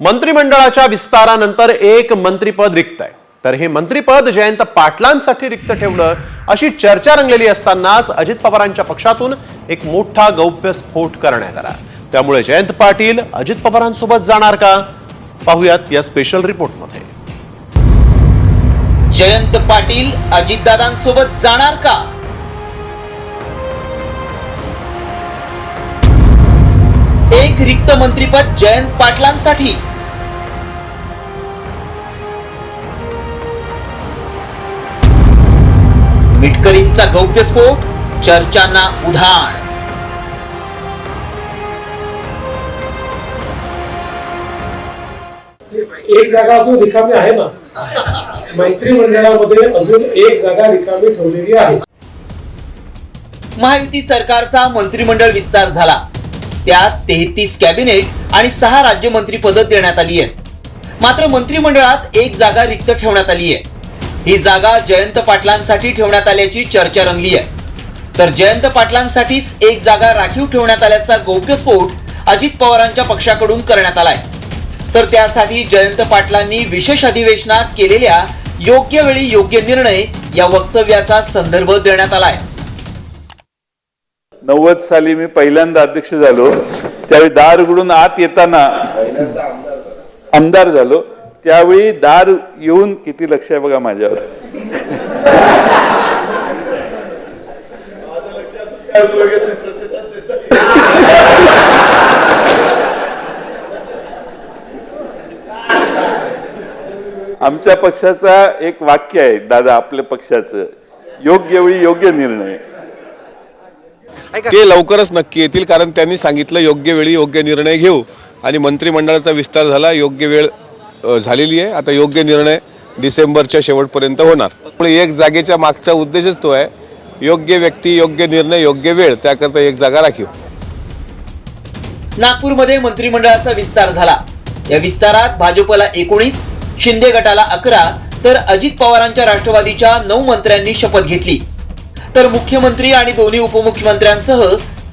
मंत्रिमंडळाच्या विस्तारानंतर एक मंत्रिपद रिक्त आहे, तर हे मंत्रिपद जयंत पाटलांसाठी रिक्त ठेवलं अशी चर्चा रंगलेली असतानाच अजित पवारांच्या पक्षातून एक मोठा गौप्यस्फोट करण्यात आला। त्यामुळे जयंत पाटील अजित पवारांसोबत जाणार का, पाहूयात या स्पेशल रिपोर्टमध्ये। जयंत पाटील अजितदादांसोबत जाणार का? एक रिक्त मंत्रिपद जयंत पाटलांसाठीच। मिटकरींचा गौप्यस्फोट, चर्चांना उधाण। एक जागा अजून रिकामी आहे ना, मंत्रिमंडळामध्ये अजून एक जागा रिकामी ठेवलेली आहे। महायुती सरकारचा मंत्रिमंडळ विस्तार झाला, त्यात 33 कॅबिनेट आणि 6 राज्यमंत्री पद देण्यात आली आहे। मात्र मंत्रिमंडळात एक जागा रिक्त ठेवण्यात आली आहे। ही जागा जयंत पाटलांसाठी ठेवण्यात आल्याची चर्चा रंगली आहे। तर जयंत पाटलांसाठीच एक जागा राखीव ठेवण्यात आल्याचा गौप्यस्फोट अजित पवारांच्या पक्षाकडून करण्यात आलाय। तर त्यासाठी जयंत पाटलांनी विशेष अधिवेशनात केलेल्या योग्य वेळी योग्य निर्णय या वक्तव्याचा संदर्भ देण्यात आलाय। 90 साली मी पहिल्यांदा अध्यक्ष झालो, त्यावेळी दार उघडून आत येताना आमदार झालो, त्यावेळी दार येऊन किती लक्ष आहे बघा माझ्यावर। आमच्या पक्षाचा एक वाक्य आहे दादा, आपल्या पक्षाचं, योग्य वेळी योग्य निर्णय। ते लवकरच नक्की येतील, कारण त्यांनी सांगितलं योग्य वेळी योग्य निर्णय घेऊ आणि मंत्रिमंडळाचा विस्तार झाला, योग्य वेळ झालेली आहे। आता योग्य निर्णय डिसेंबरच्या शेवटपर्यंत होणार। त्यामुळे एक जागेच्या मागचा उद्देशच तो आहे, योग्य व्यक्ती, योग्य निर्णय, योग्य वेळ, त्याकरता एक जागा राखीव। नागपूरमध्ये मंत्रिमंडळाचा विस्तार झाला। या विस्तारात भाजपला 19, शिंदे गटाला 11 तर अजित पवारांच्या राष्ट्रवादीच्या 9 मंत्र्यांनी शपथ घेतली। तर मुख्यमंत्री आणि दोन्ही उपमुख्यमंत्र्यांसह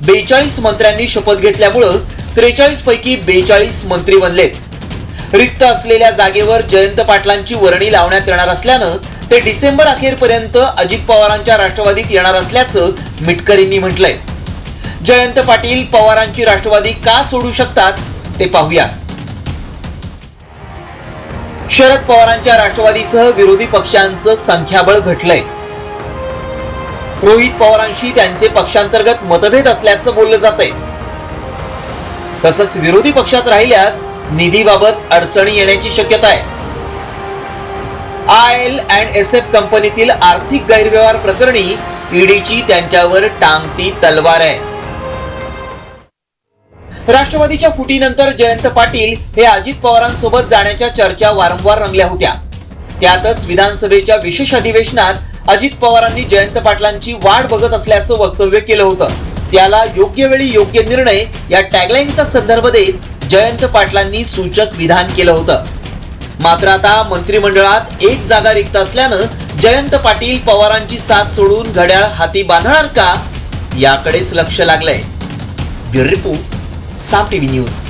42 मंत्र्यांनी शपथ घेतल्यामुळे 43 पैकी 42 मंत्री बनलेत। रिक्त असलेल्या जागेवर जयंत पाटलांची वर्णी लावण्यात येणार असल्यानं ते डिसेंबर अखेरपर्यंत अजित पवारांच्या राष्ट्रवादीत येणार असल्याचं मिटकरींनी म्हटलंय। जयंत पाटील पवारांची राष्ट्रवादी का सोडू शकतात ते पाहूया। शरद पवारांच्या राष्ट्रवादीसह विरोधी पक्षांचं संख्याबळ घटलंय। रोहित पवारांशी त्यांचे पक्षांतर्गत मतभेद असल्याचं बोललं जातंय। तसंच विरोधी पक्षात राहिल्यास निधीबाबत अडचणी येण्याची शक्यता आहे। IL&SF कंपनीतील आर्थिक गैरव्यवहार प्रकरणी ईडीची त्यांच्यावर टांगती तलवार आहे। राष्ट्रवादीच्या फुटीनंतर जयंत पाटील हे अजित पवारांसोबत जाण्याच्या चर्चा वारंवार रंगल्या होत्या। त्यातच विधानसभेच्या विशेष अधिवेशनात अजित पवारांनी जयंत पाटलांची वाट बघत असल्याचं वक्तव्य केलं होतं। त्याला योग्य वेळी योग्य निर्णय या टॅगलाईनचा संदर्भ देत जयंत पाटलांनी सूचक विधान केलं होतं। मात्र आता मंत्रिमंडळात एक जागा रिक्त असल्यानं जयंत पाटील पवारांची साथ सोडून घड्याळ हाती बांधणार का, याकडेच लक्ष लागलंय। ब्युरो रिपोर्ट, साम टीव्ही न्यूज।